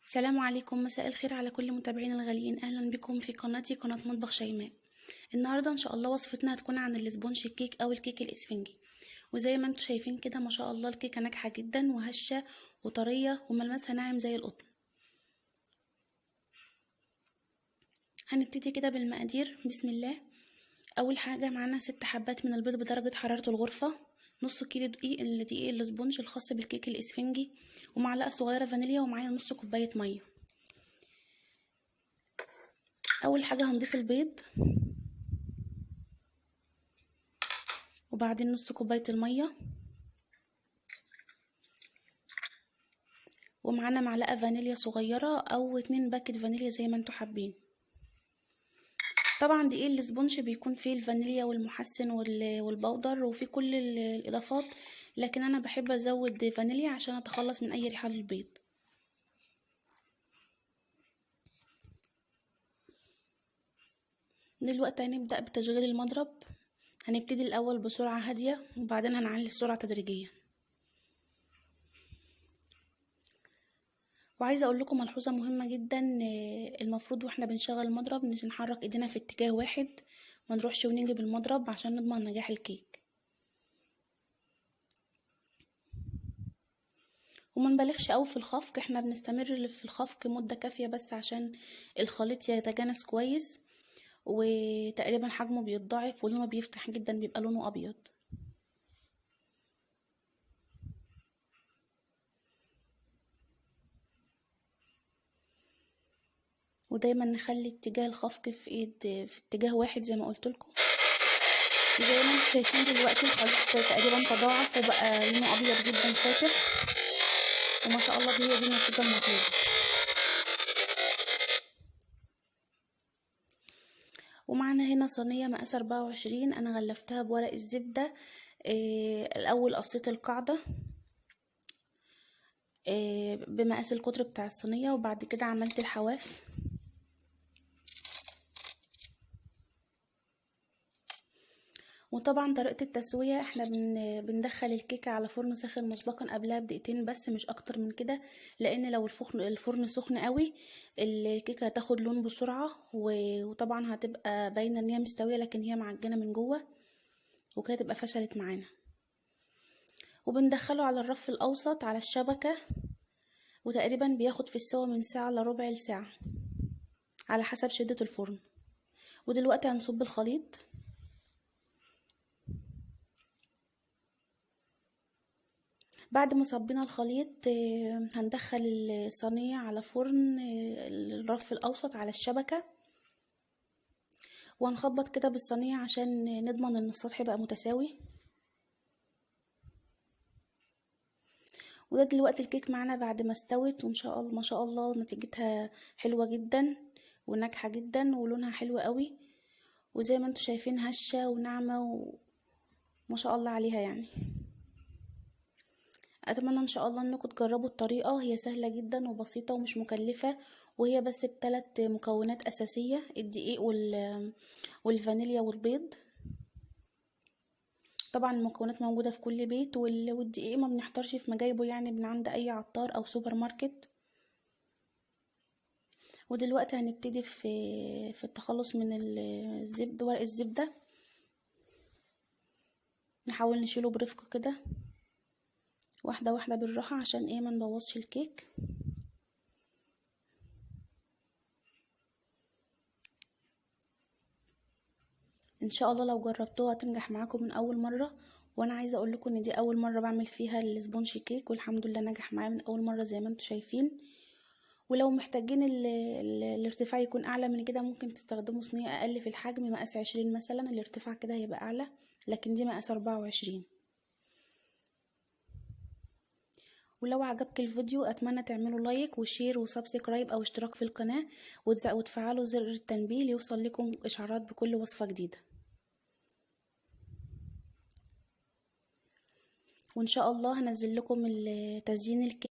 السلام عليكم، مساء الخير على كل متابعينا الغاليين. اهلا بكم في قناتي، قناة مطبخ شيماء. النهارده ان شاء الله وصفتنا هتكون عن الاسبونج كيك او الكيك الاسفنجي. وزي ما انتم شايفين كده ما شاء الله الكيكه ناجحه جدا وهشه وطريه وملمسها ناعم زي القطن. هنبتدي كده بالمقادير. بسم الله. اول حاجه معانا 6 حبات من البيض بدرجه حراره الغرفه، نص كيلو دقيق الاسبونج الخاص بالكيك الاسفنجي، ومعلقه صغيره فانيليا، ومعايا نص كوبايه ميه. اول حاجه هنضيف البيض، وبعدين نص كوبايه الميه، ومعانا معلقه فانيليا صغيره او 2 باكت فانيليا زي ما انتوا حابين. طبعا دقيق الاسبونج بيكون فيه الفانيليا والمحسن والبودر وفيه كل الاضافات، لكن انا بحب ازود فانيليا عشان اتخلص من اي ريحه للبيض. دلوقتي هنبدا بتشغيل المضرب. هنبتدي الاول بسرعه هاديه وبعدين هنعلي السرعه تدريجيا. وعايزه اقول لكم ملحوظه مهمه جدا، المفروض واحنا بنشغل المضرب مش نحرك ايدينا في اتجاه واحد، ما نروحش ونيجي بالمضرب عشان نضمن نجاح الكيك. وما نبالغش قوي في الخفق، احنا بنستمر في الخفق مده كافيه بس عشان الخليط يتجانس كويس، وتقريبا حجمه بيتضاعف ولونه بيفتح جدا، بيبقى لونه ابيض. ودايما نخلي اتجاه الخفق في اتجاه واحد زي ما قلت لكم. زي ما انتم شايفين دلوقتي الخليط تقريبا تضاعف وبقى لونه ابيض جدا فاتح، وما شاء الله هي دي النتيجه المطلوبه. ومعنا هنا صينيه مقاس 24، انا غلفتها بورق الزبده. الاول قصيت القاعده بمقاس القطر بتاع الصينيه، وبعد كده عملت الحواف. وطبعا طريقة التسوية احنا بندخل الكيكة على فرن ساخن مسبقا قبلها بدقيقتين بس، مش اكتر من كده، لان لو الفرن سخن قوي الكيكة هتاخد لون بسرعة، وطبعا هتبقى باينة ان هي مستوية لكن هي معجنة من جوه، وكده تبقى فشلت معانا. وبندخله على الرف الاوسط على الشبكة، وتقريبا بياخد في السوا من ساعة لربع ساعة على حسب شدة الفرن. ودلوقتي هنصب الخليط. بعد ما صبينا الخليط هندخل الصينية على فرن الرف الأوسط على الشبكة، وهنخبط كده بالصينية عشان نضمن ان السطح يبقى متساوي. وده دلوقتي الكيك معانا بعد ما استوت، وان شاء الله ما شاء الله نتيجتها حلوة جدا وناجحة جدا ولونها حلو قوي، وزي ما انتم شايفين هشة وناعمة وما شاء الله عليها يعني. اتمنى ان شاء الله انكم تجربوا الطريقه، هي سهله جدا وبسيطه ومش مكلفه، وهي بس ب3 مكونات اساسيه: الدقيق والفانيليا والبيض. طبعا المكونات موجوده في كل بيت، والدقيق ما بنحتارش في مجايبه يعني من عند اي عطار او سوبر ماركت. ودلوقتي هنبتدي في التخلص من الزبده، ورق الزبده نحاول نشيله برفق كده واحده واحده بالراحه عشان ما نبوظش الكيك. ان شاء الله لو جربتوها تنجح معاكم من اول مره. وانا عايزه اقول لكم ان دي اول مره بعمل فيها السبونج كيك، والحمد لله نجح معايا من اول مره زي ما انتم شايفين. ولو محتاجين الارتفاع يكون اعلى من كده ممكن تستخدموا صينيه اقل في الحجم، مقاس 20 مثلا، الارتفاع كده هيبقى اعلى، لكن دي مقاس 24. ولو عجبك الفيديو اتمنى تعملوا لايك وشير وسبسكرايب او اشتراك في القناه، وتفعلوا زر التنبيه ليوصل لكم اشعارات بكل وصفه جديده. وان شاء الله هنزل لكم تزيين الكيك